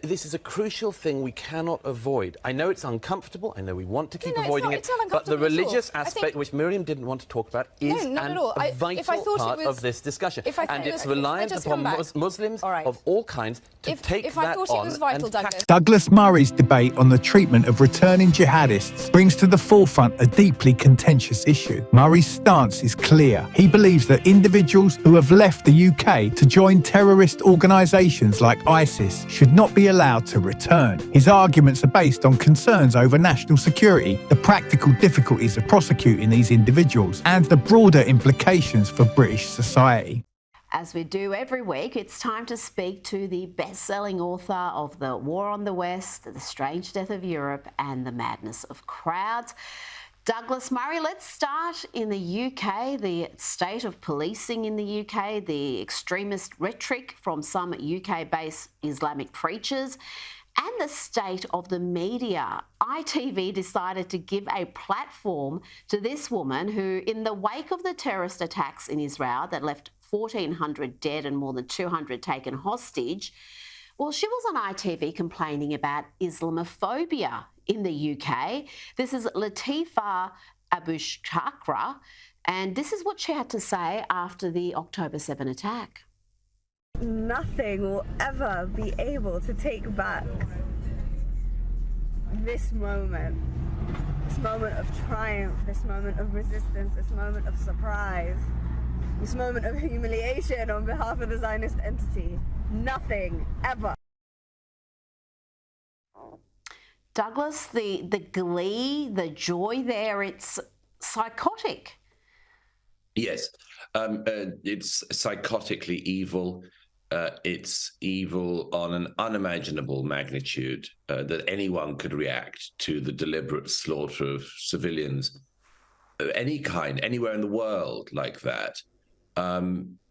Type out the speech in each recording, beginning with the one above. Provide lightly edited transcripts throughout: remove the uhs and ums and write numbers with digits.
This is a crucial thing we cannot avoid. I know it's uncomfortable. I know we want to keep avoiding it. But the religious aspect, which Miriam didn't want to talk about, is a vital part of this discussion. And it's reliant upon Muslims of all kinds to take that on. Douglas Murray's debate on the treatment of returning jihadists brings to the forefront a deeply contentious issue. Murray's stance is clear. He believes that individuals who have left the UK to join terrorist organisations like ISIS should not be allowed to return. His arguments are based on concerns over national security, the practical difficulties of prosecuting these individuals, and the broader implications for British society. As we do every week, it's time to speak to the best-selling author of The War on the West, The Strange Death of Europe, and The Madness of Crowds. Douglas Murray, let's start in the UK, the state of policing in the UK, the extremist rhetoric from some UK-based Islamic preachers, and the state of the media. ITV decided to give a platform to this woman who, in the wake of the terrorist attacks in Israel that left 1,400 dead and more than 200 taken hostage, well, she was on ITV complaining about Islamophobia in the UK. This is Latifa Abushakra, and this is what she had to say after the October 7 attack. Nothing will ever be able to take back this moment of triumph, this moment of resistance, this moment of surprise, this moment of humiliation on behalf of the Zionist entity. Nothing ever. Douglas, the glee, the joy there, it's psychotic. Yes, it's psychotically evil. It's evil on an unimaginable magnitude that anyone could react to the deliberate slaughter of civilians of any kind, anywhere in the world like that.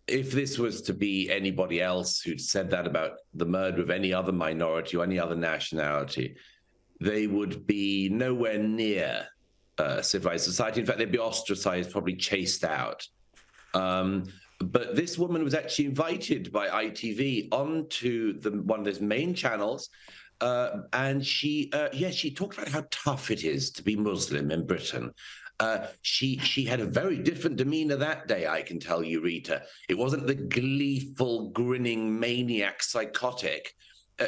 If this was to be anybody else who'd said that about the murder of any other minority or any other nationality, they would be nowhere near civilized society. In fact, they'd be ostracized, probably chased out. But this woman was actually invited by ITV onto one of those main channels, and she talked about how tough it is to be Muslim in Britain. She had a very different demeanor that day, I can tell you, Rita. It wasn't the gleeful, grinning, maniac, psychotic.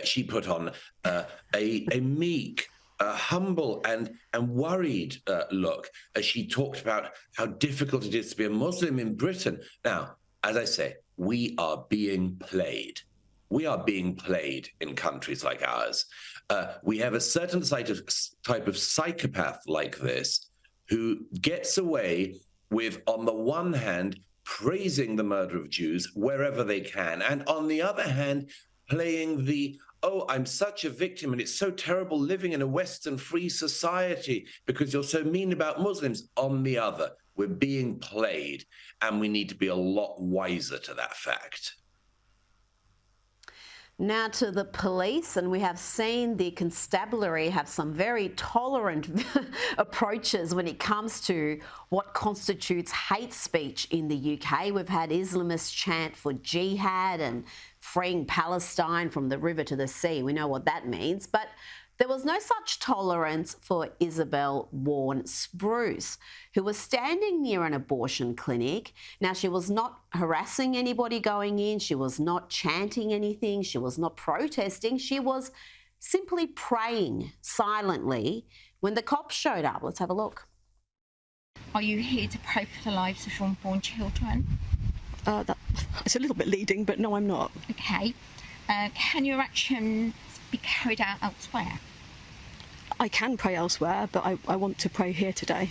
She put on a meek, humble and worried look as she talked about how difficult it is to be a Muslim in Britain. Now, as I say, we are being played. We are being played in countries like ours. We have a certain type of psychopath like this who gets away with, on the one hand, praising the murder of Jews wherever they can, and on the other hand, playing the, oh, I'm such a victim and it's so terrible living in a Western free society because you're so mean about Muslims. On the other, we're being played, and we need to be a lot wiser to that fact. Now to the police, and we have seen the constabulary have some very tolerant approaches when it comes to what constitutes hate speech in the UK. We've had Islamists chant for jihad and freeing Palestine from the river to the sea. We know what that means. But there was no such tolerance for Isabel Warren Spruce, who was standing near an abortion clinic. Now, she was not harassing anybody going in. She was not chanting anything. She was not protesting. She was simply praying silently when the cops showed up. Let's have a look. Are you here to pray for the lives of unborn children? It's a little bit leading, but no, I'm not. Okay. Can your actions be carried out elsewhere? I can pray elsewhere, but I want to pray here today.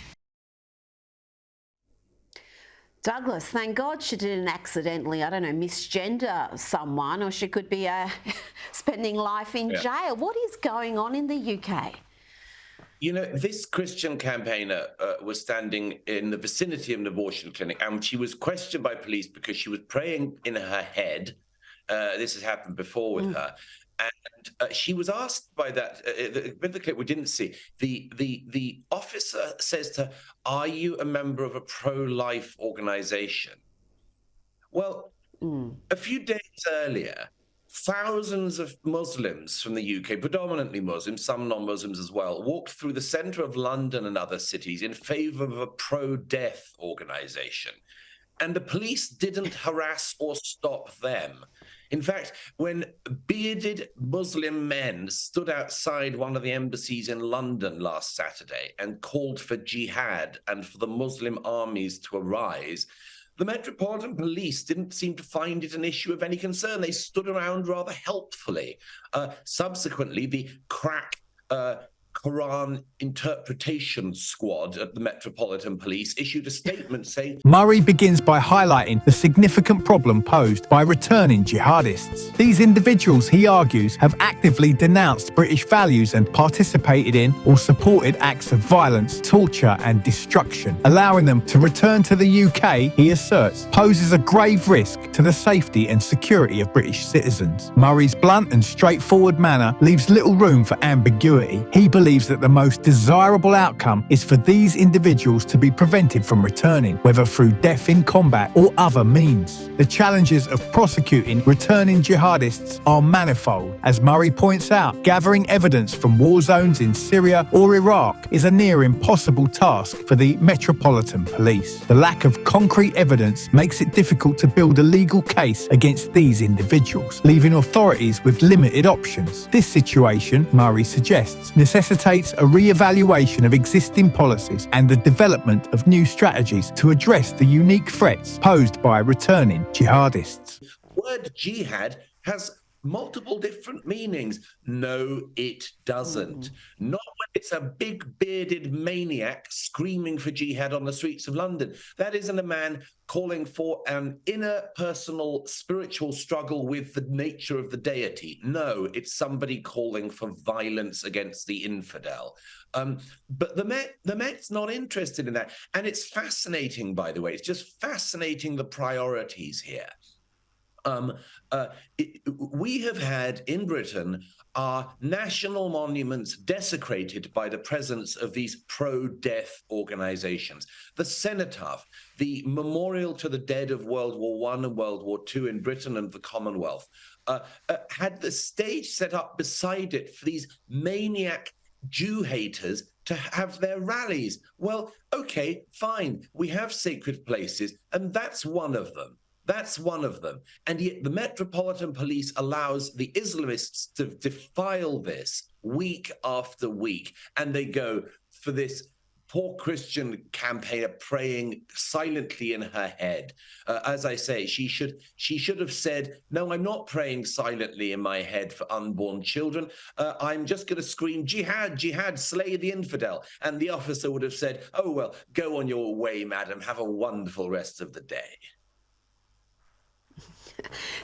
Douglas, thank God she didn't accidentally, I don't know, misgender someone, or she could be spending life in jail. What is going on in the UK? You know, this Christian campaigner was standing in the vicinity of an abortion clinic, and she was questioned by police because she was praying in her head. This has happened before with her. And she was asked by the clip we didn't see, the officer says to her, are you a member of a pro-life organization? Well, a few days earlier, thousands of Muslims from the UK, predominantly Muslims, some non-Muslims as well, walked through the centre of London and other cities in favour of a pro-death organisation. And the police didn't harass or stop them. In fact, when bearded Muslim men stood outside one of the embassies in London last Saturday and called for jihad and for the Muslim armies to arise, the Metropolitan Police didn't seem to find it an issue of any concern. They stood around rather helpfully. Subsequently, the crack Quran interpretation squad at the Metropolitan Police issued a statement saying... Murray begins by highlighting the significant problem posed by returning jihadists. These individuals, he argues, have actively denounced British values and participated in or supported acts of violence, torture and destruction. Allowing them to return to the UK, he asserts, poses a grave risk to the safety and security of British citizens. Murray's blunt and straightforward manner leaves little room for ambiguity. He believes that the most desirable outcome is for these individuals to be prevented from returning, whether through death in combat or other means. The challenges of prosecuting returning jihadists are manifold. As Murray points out, gathering evidence from war zones in Syria or Iraq is a near impossible task for the Metropolitan Police. The lack of concrete evidence makes it difficult to build a legal case against these individuals, leaving authorities with limited options. This situation, Murray suggests, necessitates a re-evaluation of existing policies and the development of new strategies to address the unique threats posed by returning jihadists. The word jihad has multiple different meanings. No, it doesn't. Not when it's a big bearded maniac screaming for jihad on the streets of London. That isn't a man calling for an inner personal spiritual struggle with the nature of the deity. No, it's somebody calling for violence against the infidel. But the Met's not interested in that. And it's fascinating, by the way. It's just fascinating the priorities here. We have had in Britain our national monuments desecrated by the presence of these pro-death organizations. The cenotaph, the memorial to the dead of World War I and World War II in Britain and the Commonwealth, had the stage set up beside it for these maniac Jew haters to have their rallies. Well, okay, fine. We have sacred places, and that's one of them. That's one of them. And yet the Metropolitan Police allows the Islamists to defile this week after week. And they go for this poor Christian campaigner praying silently in her head. As I say, she should have said, no, I'm not praying silently in my head for unborn children. I'm just going to scream, jihad, jihad, slay the infidel. And the officer would have said, oh, well, go on your way, madam. Have a wonderful rest of the day.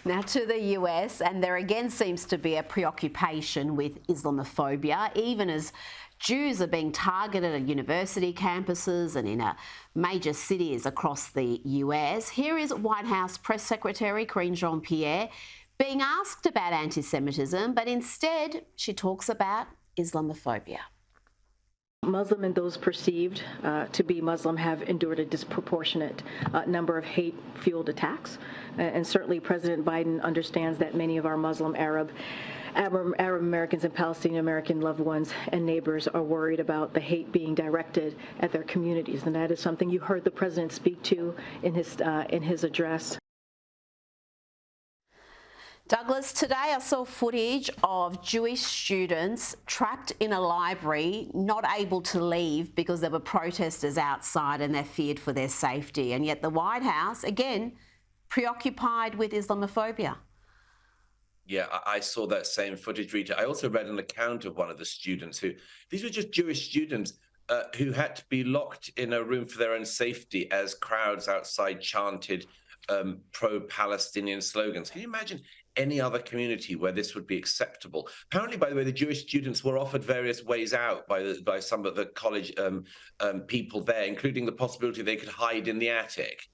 Now to the US, and there again seems to be a preoccupation with Islamophobia, even as Jews are being targeted at university campuses and in major cities across the US. Here is White House Press Secretary Karine Jean-Pierre being asked about anti-Semitism, but instead she talks about Islamophobia. Muslim and those perceived to be Muslim have endured a disproportionate number of hate-fueled attacks. And certainly President Biden understands that many of our Muslim, Arab Americans and Palestinian American loved ones and neighbors are worried about the hate being directed at their communities. And that is something you heard the president speak to in his address. Douglas, today I saw footage of Jewish students trapped in a library, not able to leave because there were protesters outside and they're feared for their safety. And yet the White House, again, preoccupied with Islamophobia. Yeah, I saw that same footage, Rita. I also read an account of one of the students these were just Jewish students who had to be locked in a room for their own safety as crowds outside chanted pro-Palestinian slogans. Can you imagine any other community where this would be acceptable? Apparently, by the way, the Jewish students were offered various ways out by some of the college people there, including the possibility they could hide in the attic.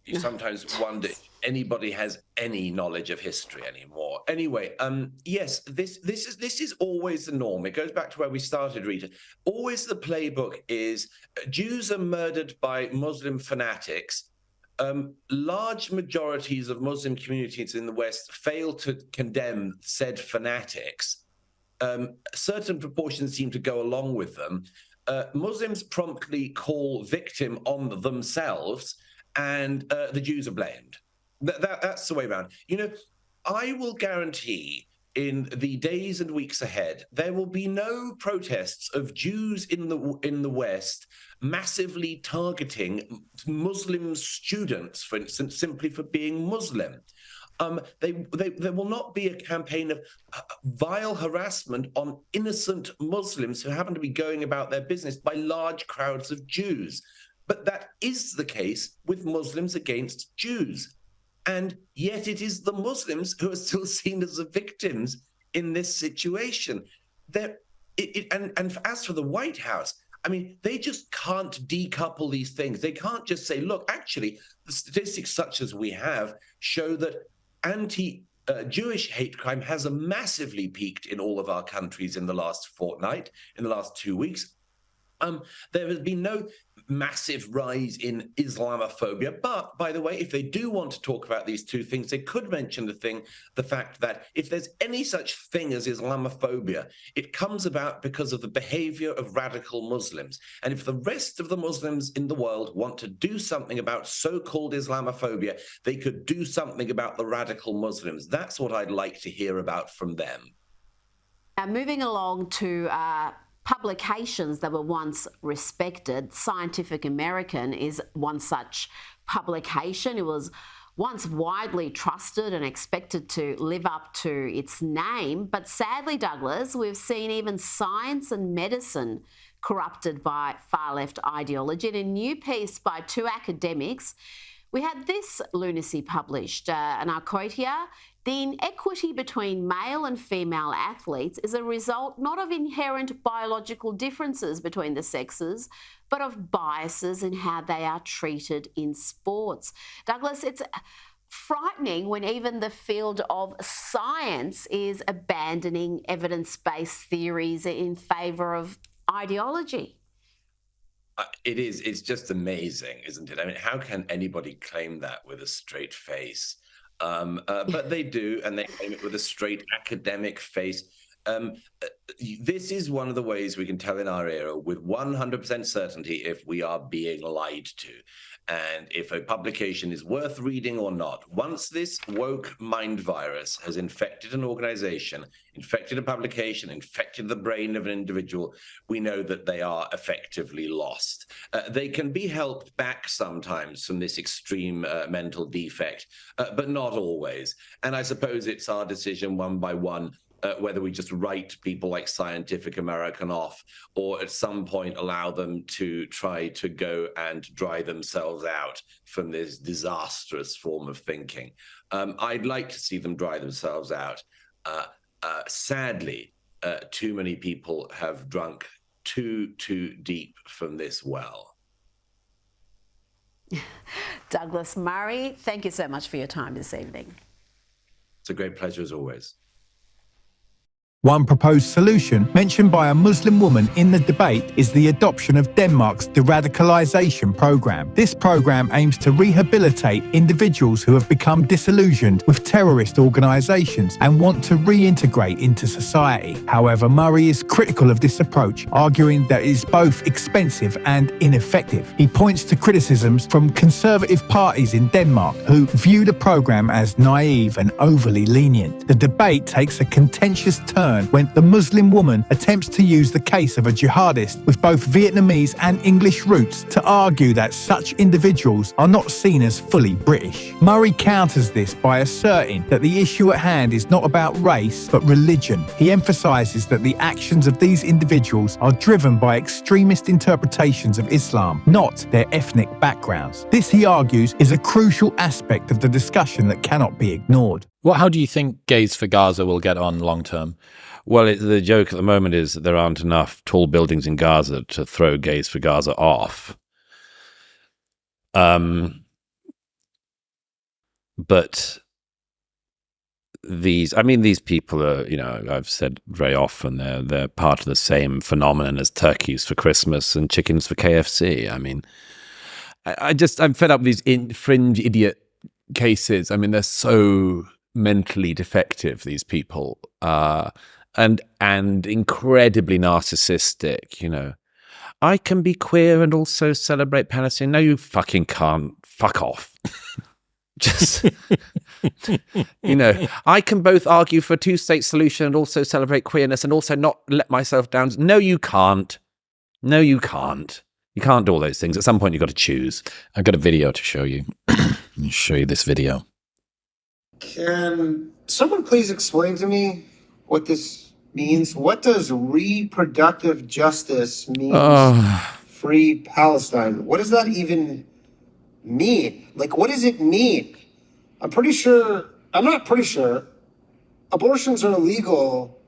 You sometimes wonder if anybody has any knowledge of history anymore. Anyway, yes, this is always the norm. It goes back to where we started, Rita. Always the playbook is Jews are murdered by Muslim fanatics. large majorities of Muslim communities in the West fail to condemn said fanatics. Certain proportions seem to go along with them. Muslims promptly call victim on themselves, and the Jews are blamed. That's the way around. You know, I will guarantee in the days and weeks ahead, there will be no protests of Jews in the West massively targeting Muslim students, for instance, simply for being Muslim. There will not be a campaign of vile harassment on innocent Muslims who happen to be going about their business by large crowds of Jews. But that is the case with Muslims against Jews. And yet it is the Muslims who are still seen as the victims in this situation. And as for the White House, I mean, they just can't decouple these things. They can't just say, look, actually, the statistics such as we have show that anti-Jewish hate crime has massively peaked in all of our countries in the last fortnight, in the last 2 weeks. There has been no massive rise in Islamophobia. But, by the way, if they do want to talk about these two things, they could mention the fact that if there's any such thing as Islamophobia, it comes about because of the behavior of radical Muslims. And if the rest of the Muslims in the world want to do something about so-called Islamophobia, they could do something about the radical Muslims. That's what I'd like to hear about from them. Moving along to publications that were once respected. Scientific American is one such publication. It was once widely trusted and expected to live up to its name. But sadly, Douglas, we've seen even science and medicine corrupted by far-left ideology. In a new piece by two academics, we had this lunacy published, and I'll quote here: "The inequity between male and female athletes is a result not of inherent biological differences between the sexes, but of biases in how they are treated in sports." Douglas, it's frightening when even the field of science is abandoning evidence-based theories in favour of ideology. It is. It's just amazing, isn't it? I mean, how can anybody claim that with a straight face? But they do, and they claim it with a straight academic face. This is one of the ways we can tell in our era with 100% certainty if we are being lied to, and if a publication is worth reading or not. Once this woke mind virus has infected an organization, infected a publication, infected the brain of an individual, we know that they are effectively lost. They can be helped back sometimes from this extreme mental defect, but not always. And I suppose it's our decision one by one whether we just write people like Scientific American off, or at some point allow them to try to go and dry themselves out from this disastrous form of thinking. I'd like to see them dry themselves out. Sadly, too many people have drunk too deep from this well. Douglas Murray, thank you so much for your time this evening. It's a great pleasure as always. One proposed solution mentioned by a Muslim woman in the debate is the adoption of Denmark's deradicalisation programme. This programme aims to rehabilitate individuals who have become disillusioned with terrorist organisations and want to reintegrate into society. However, Murray is critical of this approach, arguing that it is both expensive and ineffective. He points to criticisms from conservative parties in Denmark who view the programme as naive and overly lenient. The debate takes a contentious turn when the Muslim woman attempts to use the case of a jihadist with both Vietnamese and English roots to argue that such individuals are not seen as fully British. Murray counters this by asserting that the issue at hand is not about race but religion. He emphasises that the actions of these individuals are driven by extremist interpretations of Islam, not their ethnic backgrounds. This, he argues, is a crucial aspect of the discussion that cannot be ignored. Well, how do you think Gays for Gaza will get on long term? Well, the joke at the moment is that there aren't enough tall buildings in Gaza to throw Gays for Gaza off. But these people are, I've said very often, they're part of the same phenomenon as turkeys for Christmas and chickens for KFC. I mean, I'm fed up with these fringe idiot cases. I mean, they're so mentally defective, these people, and incredibly narcissistic, I can be queer and also celebrate Palestine. No, you fucking can't. Fuck off. Just, I can both argue for a two-state solution and also celebrate queerness and also not let myself down. No, you can't. No, you can't. You can't do all those things. At some point, you've got to choose. I've got a video to show you. I'll show you this video. Can someone please explain to me what this means? What does reproductive justice mean? Free Palestine. What does that even mean? Like, what does it mean? I'm not pretty sure. Abortions are illegal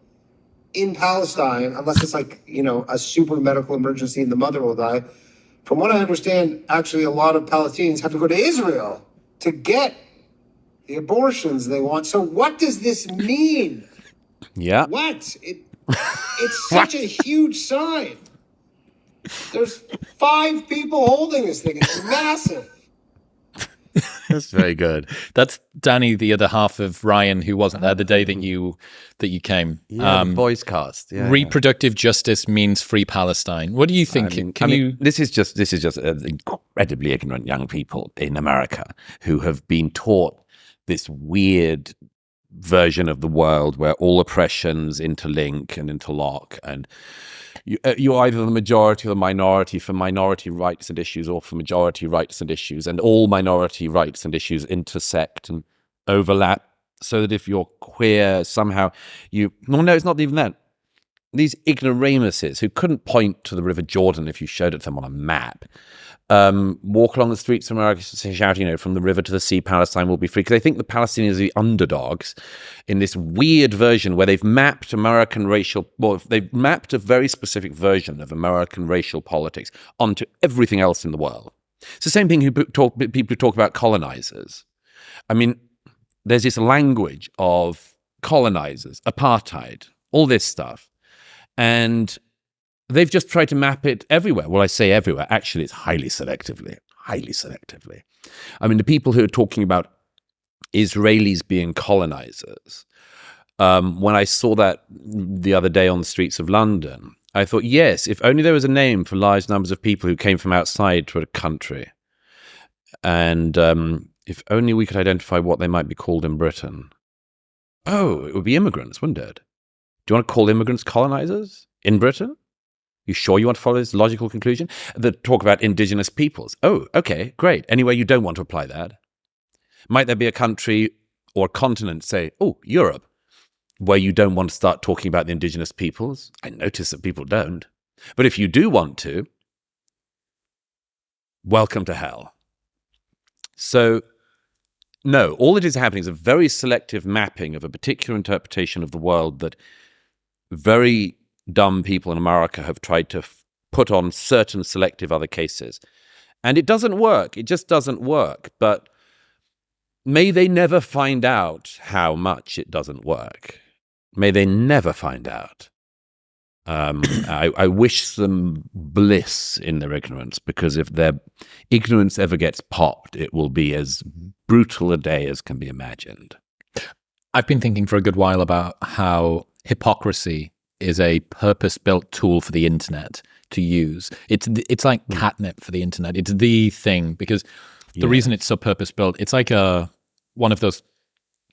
in Palestine unless it's like, a super medical emergency and the mother will die. From what I understand, actually a lot of Palestinians have to go to Israel to get the abortions they want. So what does this mean? Yeah. What? It's such a huge sign. There's 5 people holding this thing. It's massive. That's very good. That's Danny, the other half of Ryan, who wasn't there the day that you came. Yeah, boys cast. Yeah, reproductive justice means free Palestine. What do you think? This is just incredibly ignorant young people in America who have been taught this weird version of the world where all oppressions interlink and interlock, and you're either the majority or the minority for minority rights and issues, or for majority rights and issues, and all minority rights and issues intersect and overlap, so that if you're queer, somehow no, it's not even that. These ignoramuses who couldn't point to the River Jordan if you showed it to them on a map, walk along the streets of America shouting, from the river to the sea, Palestine will be free, because they think the Palestinians are the underdogs in this weird version where they've mapped they've mapped a very specific version of American racial politics onto everything else in the world. It's the same thing people who talk about colonizers. I mean, there's this language of colonizers, apartheid, all this stuff, and they've just tried to map it everywhere. Well, I say everywhere. Actually, it's highly selectively. I mean, the people who are talking about Israelis being colonizers, when I saw that the other day on the streets of London, I thought, yes, if only there was a name for large numbers of people who came from outside to a country. And if only we could identify what they might be called in Britain. Oh, it would be immigrants, wouldn't it? Do you want to call immigrants colonizers in Britain? You sure you want to follow this logical conclusion? The talk about indigenous peoples. Oh, okay, great. Anywhere you don't want to apply that. Might there be a country or a continent, say, Europe, where you don't want to start talking about the indigenous peoples? I notice that people don't. But if you do want to, welcome to hell. So, no, all that is happening is a very selective mapping of a particular interpretation of the world that very dumb people in America have tried to put on certain selective other cases. And it doesn't work. It just doesn't work. But may they never find out how much it doesn't work. May they never find out. I wish them bliss in their ignorance, because if their ignorance ever gets popped, it will be as brutal a day as can be imagined. I've been thinking for a good while about how hypocrisy is a purpose-built tool for the internet to use. It's like catnip for the internet. It's the thing, because the reason it's so purpose-built, it's like one of those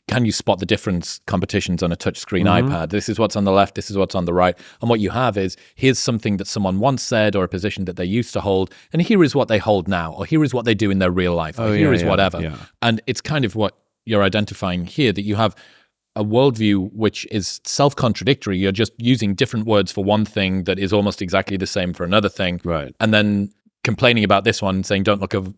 can you spot the difference competitions on a touchscreen iPad. This is what's on the left, this is what's on the right. And what you have is, here's something that someone once said, or a position that they used to hold, and here is what they hold now, or here is what they do in their real life, or here is whatever. Yeah. And it's kind of what you're identifying here, that you have a worldview which is self-contradictory. You're just using different words for one thing that is almost exactly the same for another thing. Right. And then complaining about this one, saying don't look over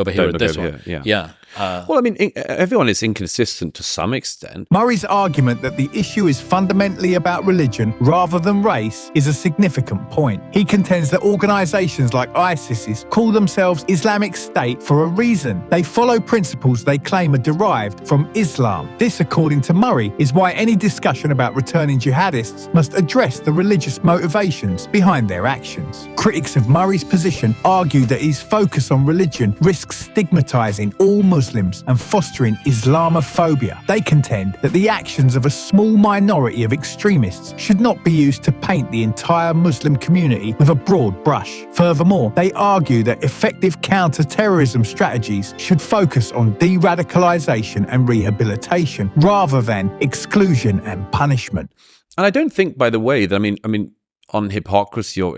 here at this one. Yeah. Well, I mean, everyone is inconsistent to some extent. Murray's argument that the issue is fundamentally about religion rather than race is a significant point. He contends that organisations like ISIS call themselves Islamic State for a reason. They follow principles they claim are derived from Islam. This, according to Murray, is why any discussion about returning jihadists must address the religious motivations behind their actions. Critics of Murray's position opposition argue that his focus on religion risks stigmatizing all Muslims and fostering Islamophobia. They contend that the actions of a small minority of extremists should not be used to paint the entire Muslim community with a broad brush. Furthermore, they argue that effective counter-terrorism strategies should focus on de-radicalization and rehabilitation rather than exclusion and punishment. And I don't think, by the way, that I mean, on hypocrisy, or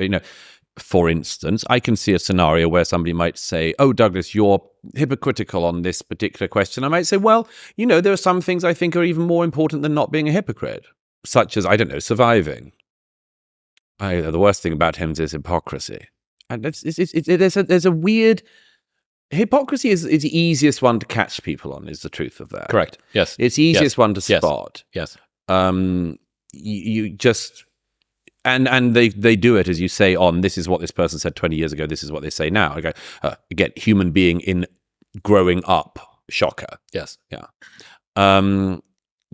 for instance, I can see a scenario where somebody might say, "Oh, Douglas, you're hypocritical on this particular question." I might say, "Well, there are some things I think are even more important than not being a hypocrite, such as, I don't know, surviving. The worst thing about him is hypocrisy, and there's a weird." Hypocrisy is the easiest one to catch people on. Is the truth of that correct? Yes, it's the easiest one to spot. Yes. You just and they do it, as you say, on this is what this person said 20 years ago, this is what they say now. Okay, again, human being in growing up, shocker. Yes. Yeah.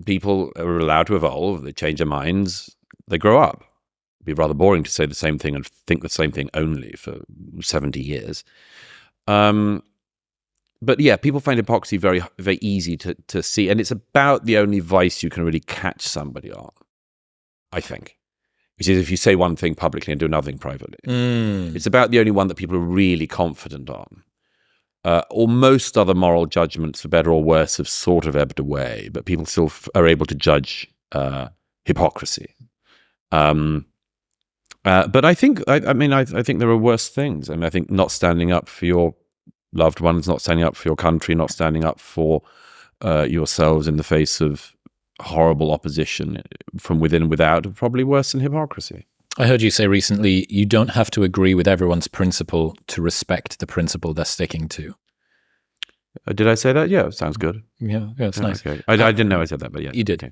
People are allowed to evolve, they change their minds, they grow up. It'd be rather boring to say the same thing and think the same thing only for 70 years. But yeah, people find hypocrisy very, very easy to see, and it's about the only vice you can really catch somebody on, I think, which is if you say one thing publicly and do another thing privately. It's about the only one that people are really confident on. Or most other moral judgments, for better or worse, have sort of ebbed away, but people still are able to judge hypocrisy. But I think, I think there are worse things. I mean, I think not standing up for your loved ones, not standing up for your country, not standing up for yourselves in the face of horrible opposition from within and without are probably worse than hypocrisy. I heard you say recently, you don't have to agree with everyone's principle to respect the principle they're sticking to. Did I say that? Yeah, it sounds good. Yeah, it's nice. Okay. I didn't know I said that, but yeah. You did. Okay.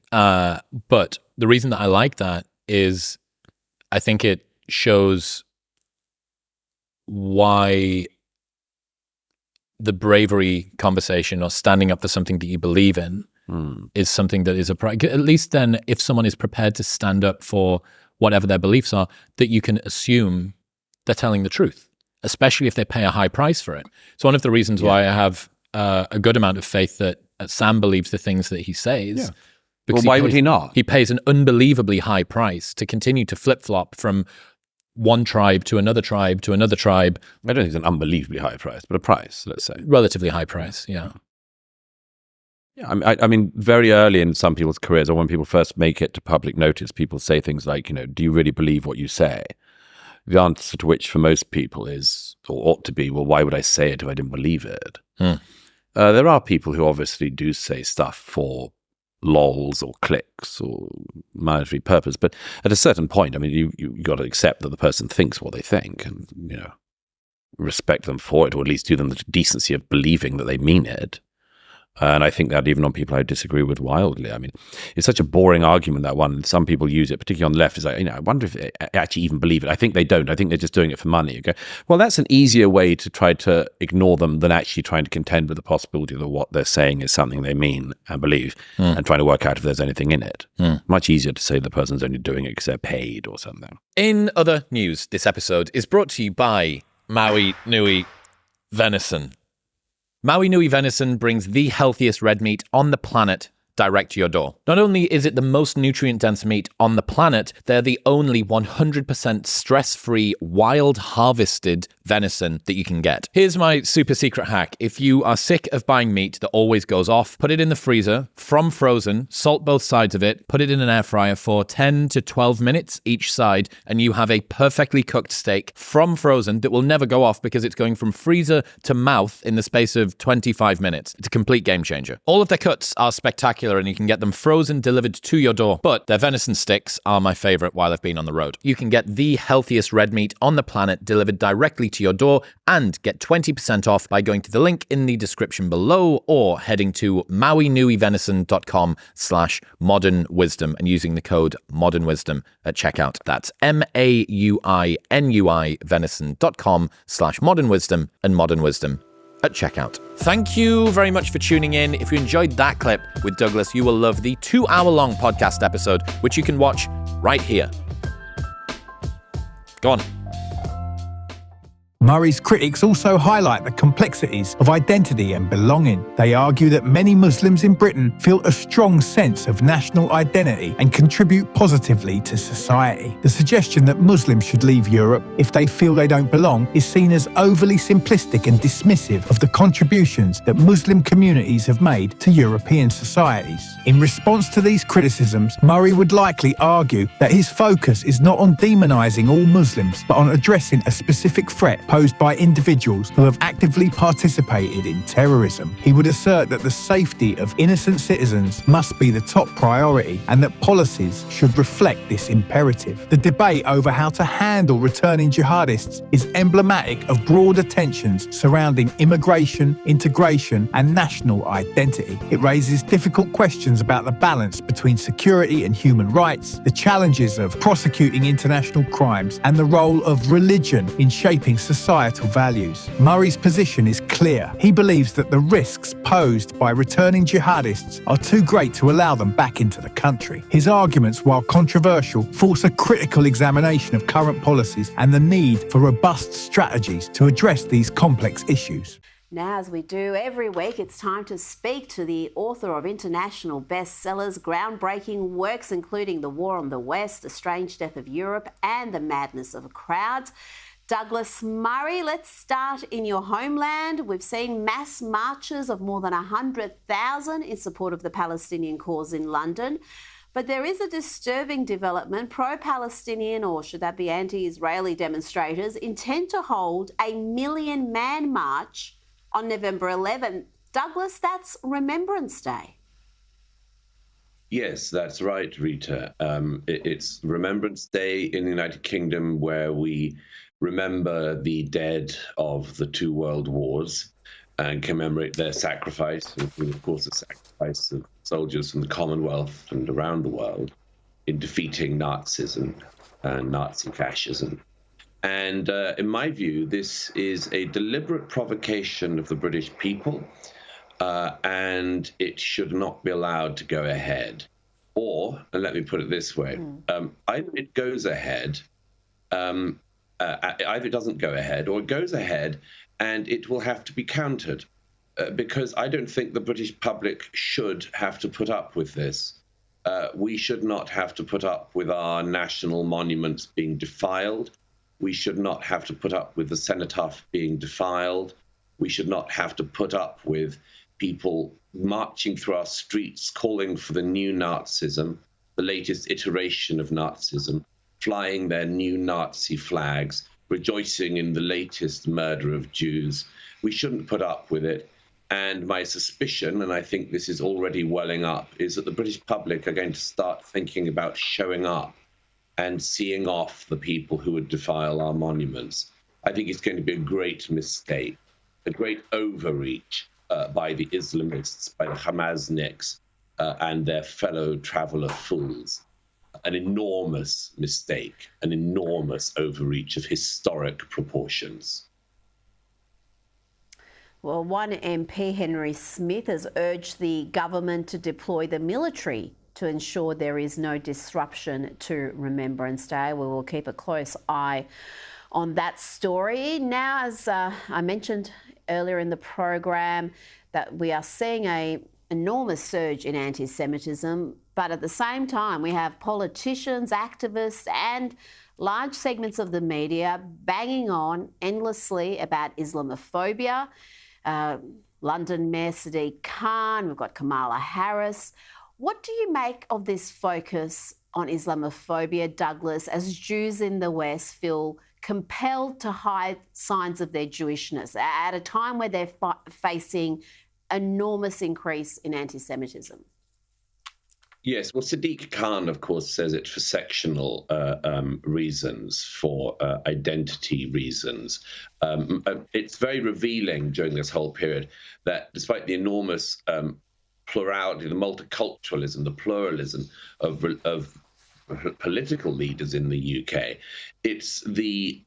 But the reason that I like that is I think it shows why the bravery conversation or standing up for something that you believe in is something that is at least then if someone is prepared to stand up for whatever their beliefs are, that you can assume they're telling the truth, especially if they pay a high price for it. So one of the reasons why I have a good amount of faith that Sam believes the things that he says. Yeah. Well, why would he not? He pays an unbelievably high price to continue to flip-flop from one tribe to another tribe to another tribe. I don't think it's an unbelievably high price, but a price, let's say. Relatively high price, yeah. Yeah, I mean, very early in some people's careers, or when people first make it to public notice, people say things like, do you really believe what you say? The answer to which for most people is, or ought to be, well, why would I say it if I didn't believe it? There are people who obviously do say stuff for lols or clicks or monetary purpose, but at a certain point, I mean, you got to accept that the person thinks what they think, and respect them for it, or at least do them the decency of believing that they mean it. And I think that even on people I disagree with wildly. I mean, it's such a boring argument, that one. Some people use it, particularly on the left. It's like, I wonder if they actually even believe it. I think they don't. I think they're just doing it for money. Okay, well, that's an easier way to try to ignore them than actually trying to contend with the possibility that what they're saying is something they mean and believe, and trying to work out if there's anything in it. Much easier to say the person's only doing it because they're paid or something. In other news, this episode is brought to you by Maui Nui Venison. Maui Nui Venison brings the healthiest red meat on the planet direct to your door. Not only is it the most nutrient-dense meat on the planet, they're the only 100% stress-free, wild-harvested venison that you can get. Here's my super secret hack. If you are sick of buying meat that always goes off, put it in the freezer, from frozen, salt both sides of it, put it in an air fryer for 10 to 12 minutes each side, and you have a perfectly cooked steak from frozen that will never go off because it's going from freezer to mouth in the space of 25 minutes. It's a complete game changer. All of their cuts are spectacular, and you can get them frozen, delivered to your door. But their venison sticks are my favorite while I've been on the road. You can get the healthiest red meat on the planet delivered directly to your door, and get 20% off by going to the link in the description below, or heading to mauinuivenison.com/modernwisdom and using the code modernwisdom at checkout. That's MAUINUI venison.com/modernwisdom and modernwisdom at checkout. Thank you very much for tuning in. If you enjoyed that clip with Douglas, you will love the 2-hour-long podcast episode, which you can watch right here. Go on. Murray's critics also highlight the complexities of identity and belonging. They argue that many Muslims in Britain feel a strong sense of national identity and contribute positively to society. The suggestion that Muslims should leave Europe if they feel they don't belong is seen as overly simplistic and dismissive of the contributions that Muslim communities have made to European societies. In response to these criticisms, Murray would likely argue that his focus is not on demonising all Muslims, but on addressing a specific threat posed by individuals who have actively participated in terrorism. He would assert that the safety of innocent citizens must be the top priority and that policies should reflect this imperative. The debate over how to handle returning jihadists is emblematic of broader tensions surrounding immigration, integration, and national identity. It raises difficult questions about the balance between security and human rights, the challenges of prosecuting international crimes, and the role of religion in shaping societal values. Murray's position is clear. He believes that the risks posed by returning jihadists are too great to allow them back into the country. His arguments, while controversial, force a critical examination of current policies and the need for robust strategies to address these complex issues. Now, as we do every week, it's time to speak to the author of international bestsellers, groundbreaking works including The War on the West, The Strange Death of Europe, and The Madness of Crowds. Douglas Murray, let's start in your homeland. We've seen mass marches of more than 100,000 in support of the Palestinian cause in London. But there is a disturbing development. Pro-Palestinian, or should that be anti-Israeli demonstrators, intend to hold a 1 million man march on November 11. Douglas, that's Remembrance Day. Yes, that's right, Rita. It's Remembrance Day in the United Kingdom, where we remember the dead of the two world wars and commemorate their sacrifice, and of course the sacrifice of soldiers from the Commonwealth and around the world in defeating Nazism and Nazi fascism. And in my view, this is a deliberate provocation of the British people, and it should not be allowed to go ahead. Or, and let me put it this way, either it goes ahead, either it doesn't go ahead, or it goes ahead and it will have to be countered, because I don't think the British public should have to put up with this. We should not have to put up with our national monuments being defiled. We should not have to put up with the cenotaph being defiled. We should not have to put up with people marching through our streets calling for the new Nazism, the latest iteration of Nazism, flying their new Nazi flags, rejoicing in the latest murder of Jews. We shouldn't put up with it. And my suspicion, and I think this is already welling up, is that the British public are going to start thinking about showing up and seeing off the people who would defile our monuments. I think it's going to be a great mistake, a great overreach by the Islamists, by the Hamasniks, and their fellow traveller fools. An enormous mistake, an enormous overreach of historic proportions. Well, one MP, Henry Smith, has urged the government to deploy the military to ensure there is no disruption to Remembrance Day. We will keep a close eye on that story. Now, as I mentioned earlier in the program, that we are seeing an enormous surge in anti-Semitism, but at the same time, we have politicians, activists, and large segments of the media banging on endlessly about Islamophobia. London Mayor Sadiq Khan, we've got Kamala Harris. What do you make of this focus on Islamophobia, Douglas, as Jews in the West feel compelled to hide signs of their Jewishness at a time where they're facing enormous increase in anti-Semitism? Yes, well, Sadiq Khan, of course, says it for sectional reasons, for identity reasons. It's very revealing during this whole period that despite the enormous plurality, the multiculturalism, the pluralism of political leaders in the UK, it's the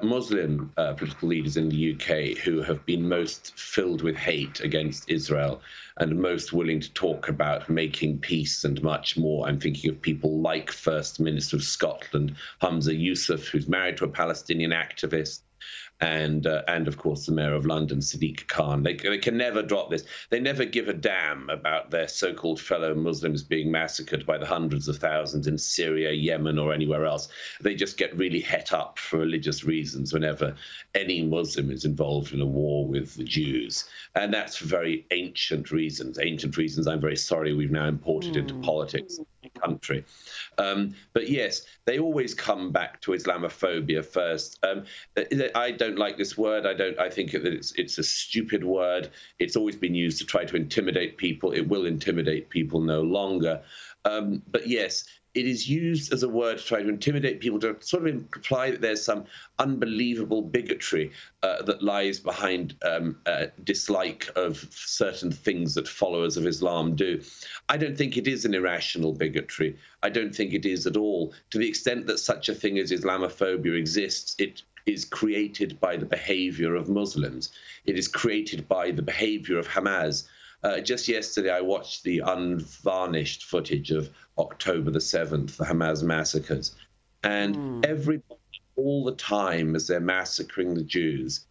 Muslim political leaders in the UK who have been most filled with hate against Israel and most willing to talk about making peace and much more. I'm thinking of people like First Minister of Scotland, Humza Yousaf, who's married to a Palestinian activist, and of course the Mayor of London, Sadiq Khan. They can never drop this. They never give a damn about their so-called fellow Muslims being massacred by the hundreds of thousands in Syria, Yemen, or anywhere else. They just get really het up for religious reasons whenever any Muslim is involved in a war with the Jews. And that's for very ancient reasons. Ancient reasons, I'm very sorry, we've now imported into politics in the country. But yes, they always come back to Islamophobia first. I don't like this word. I think that it's a stupid word. It's always been used to try to intimidate people. It will intimidate people no longer. But yes, it is used as a word to try to intimidate people, to sort of imply that there's some unbelievable bigotry that lies behind dislike of certain things that followers of Islam do. I don't think it is an irrational bigotry. I don't think it is at all. To the extent that such a thing as Islamophobia exists, it is created by the behavior of Muslims. It is created by the behavior of Hamas. Just yesterday, I watched the unvarnished footage of October the 7th, the Hamas massacres. And everybody, all the time, as they're massacring the Jews,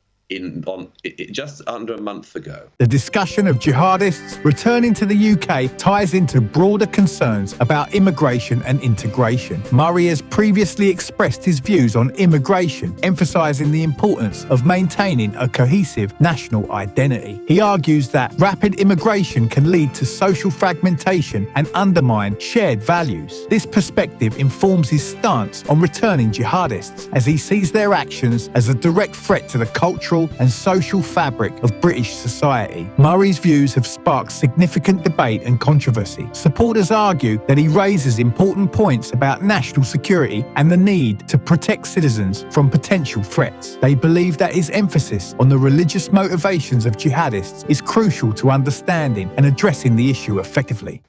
just under a month ago. The discussion of jihadists returning to the UK ties into broader concerns about immigration and integration. Murray has previously expressed his views on immigration, emphasising the importance of maintaining a cohesive national identity. He argues that rapid immigration can lead to social fragmentation and undermine shared values. This perspective informs his stance on returning jihadists, as he sees their actions as a direct threat to the cultural and social fabric of British society. Murray's views have sparked significant debate and controversy. Supporters argue that he raises important points about national security and the need to protect citizens from potential threats. They believe that his emphasis on the religious motivations of jihadists is crucial to understanding and addressing the issue effectively.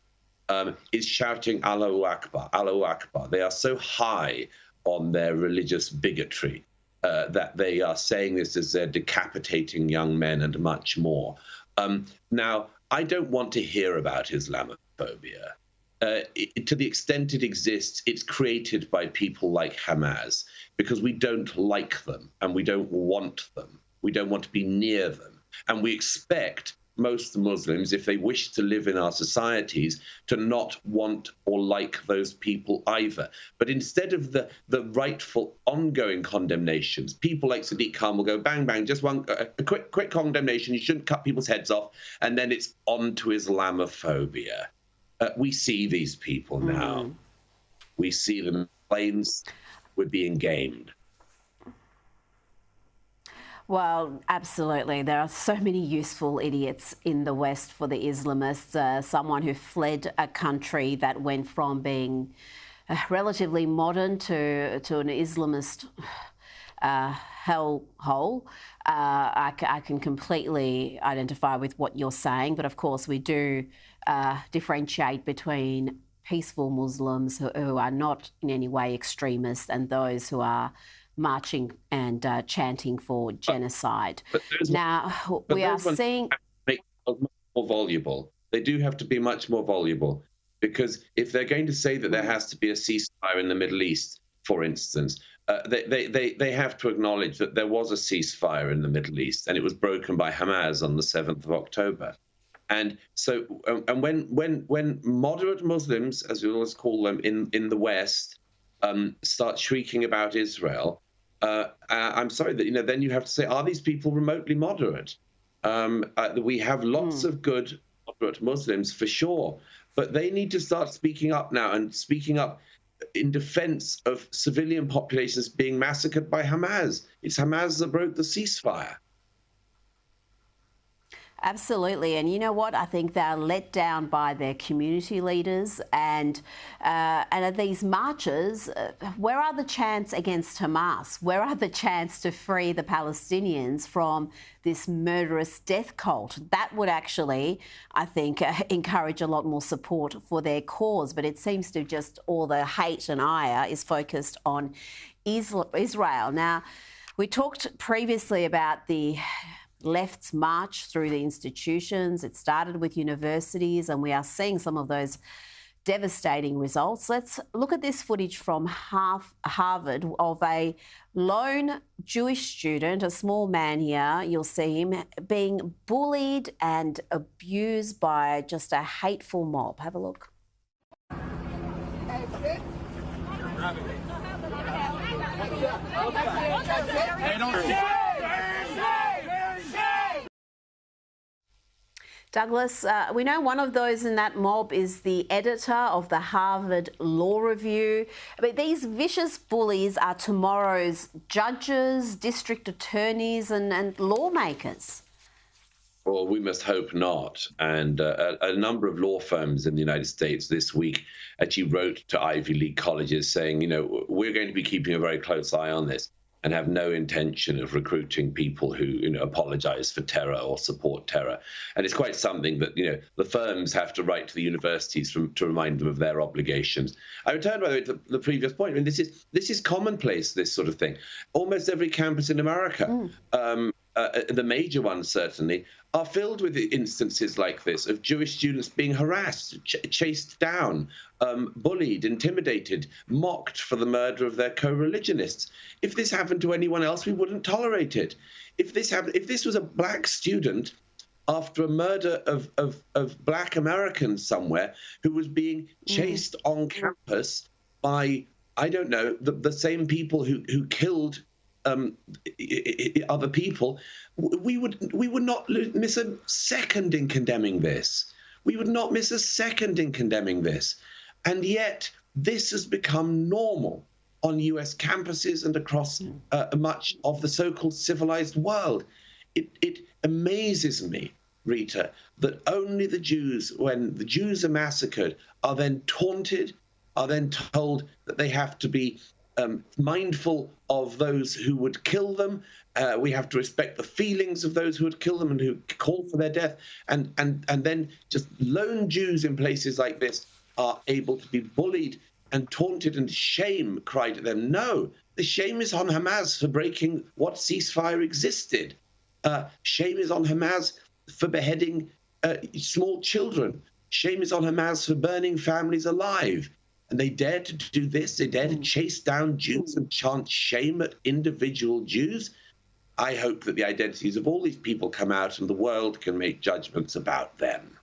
Is shouting Allahu Akbar, Allahu Akbar. They are so high on their religious bigotry that they are saying this as they're decapitating young men and much more. Now, I don't want to hear about Islamophobia. To the extent it exists, it's created by people like Hamas, because we don't like them and we don't want them. We don't want to be near them. And we expect most Muslims, if they wish to live in our societies, to not want or like those people either. But instead of the rightful ongoing condemnations, people like Sadiq Khan will go bang, bang, just a quick condemnation, you shouldn't cut people's heads off, and then it's on to Islamophobia. We see these people now. We see them in planes. We're being gamed. Well, absolutely. There are so many useful idiots in the West for the Islamists. Someone who fled a country that went from being relatively modern to an Islamist hellhole. I can completely identify with what you're saying, but of course we do differentiate between peaceful Muslims who are not in any way extremist and those who are marching and chanting for genocide. Now, we are seeing... Make more voluble. They do have to be much more voluble, because if they're going to say that there has to be a ceasefire in the Middle East, for instance, they have to acknowledge that there was a ceasefire in the Middle East and it was broken by Hamas on the 7th of October. And so, and when moderate Muslims, as we always call them in the West, start shrieking about Israel, I'm sorry that, then you have to say, are these people remotely moderate? We have lots of good moderate Muslims for sure, but they need to start speaking up now, and speaking up in defense of civilian populations being massacred by Hamas. It's Hamas that broke the ceasefire. Absolutely. And you know what? I think they're let down by their community leaders. And at these marches, where are the chants against Hamas? Where are the chants to free the Palestinians from this murderous death cult? That would actually, I think, encourage a lot more support for their cause. But it seems to just all the hate and ire is focused on Israel. Now, we talked previously about the left's march through the institutions. It started with universities, and we are seeing some of those devastating results. Let's look at this footage from Harvard of a lone Jewish student, a small man here, you'll see him, being bullied and abused by just a hateful mob. Have a look. Douglas, we know one of those in that mob is the editor of the Harvard Law Review. But these vicious bullies are tomorrow's judges, district attorneys and lawmakers. Well, we must hope not. And a number of law firms in the United States this week actually wrote to Ivy League colleges saying, you know, we're going to be keeping a very close eye on this and have no intention of recruiting people who, you know, apologize for terror or support terror. And it's quite something that, you know, the firms have to write to the universities to remind them of their obligations. I return, by the way, to the previous point. I mean, this is commonplace, this sort of thing. Almost every campus in America, the major ones certainly, are filled with instances like this of Jewish students being harassed, chased down, bullied, intimidated, mocked for the murder of their co-religionists. If this happened to anyone else, we wouldn't tolerate it. If this was a black student after a murder of black Americans somewhere who was being chased on campus by, I don't know, the same people who killed other people, we would not miss a second in condemning this. We would not miss a second in condemning this. And yet this has become normal on US campuses and across much of the so-called civilized world. It amazes me, Rita, that only the Jews, when the Jews are massacred, are then taunted, are then told that they have to be mindful of those who would kill them. We have to respect the feelings of those who would kill them and who call for their death. And then just lone Jews in places like this are able to be bullied and taunted, and shame cried at them. No, the shame is on Hamas for breaking what ceasefire existed. Shame is on Hamas for beheading small children. Shame is on Hamas for burning families alive. And they dare to do this. They dare to chase down Jews and chant shame at individual Jews. I hope that the identities of all these people come out and the world can make judgments about them.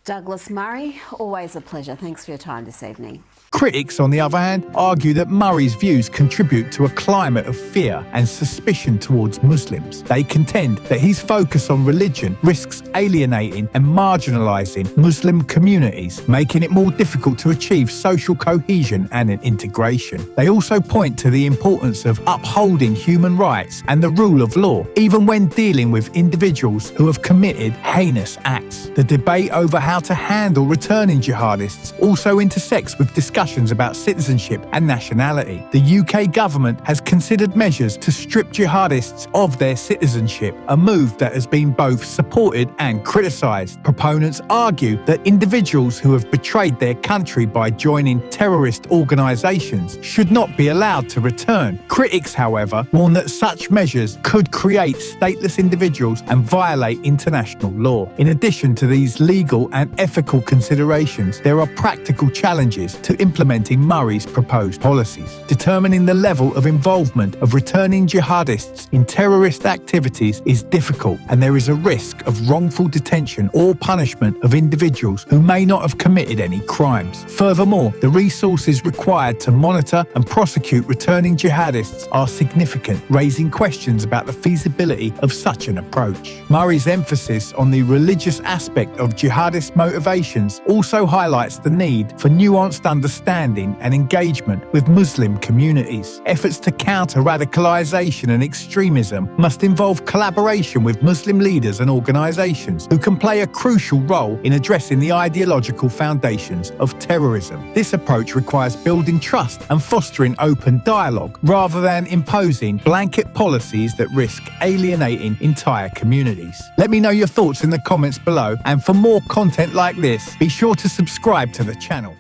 Douglas Murray, always a pleasure. Thanks for your time this evening. Critics, on the other hand, argue that Murray's views contribute to a climate of fear and suspicion towards Muslims. They contend that his focus on religion risks alienating and marginalising Muslim communities, making it more difficult to achieve social cohesion and integration. They also point to the importance of upholding human rights and the rule of law, even when dealing with individuals who have committed heinous acts. The debate over how to handle returning jihadists also intersects with discussions about citizenship and nationality. The UK government has considered measures to strip jihadists of their citizenship, a move that has been both supported and criticised. Proponents argue that individuals who have betrayed their country by joining terrorist organisations should not be allowed to return. Critics, however, warn that such measures could create stateless individuals and violate international law. In addition to these legal and ethical considerations, there are practical challenges to implementing Murray's proposed policies. Determining the level of involvement of returning jihadists in terrorist activities is difficult, and there is a risk of wrongful detention or punishment of individuals who may not have committed any crimes. Furthermore, the resources required to monitor and prosecute returning jihadists are significant, raising questions about the feasibility of such an approach. Murray's emphasis on the religious aspect of jihadist motivations also highlights the need for nuanced understanding and engagement with Muslim communities. Efforts to counter radicalisation and extremism must involve collaboration with Muslim leaders and organisations who can play a crucial role in addressing the ideological foundations of terrorism. This approach requires building trust and fostering open dialogue, rather than imposing blanket policies that risk alienating entire communities. Let me know your thoughts in the comments below, and for more content like this, be sure to subscribe to the channel.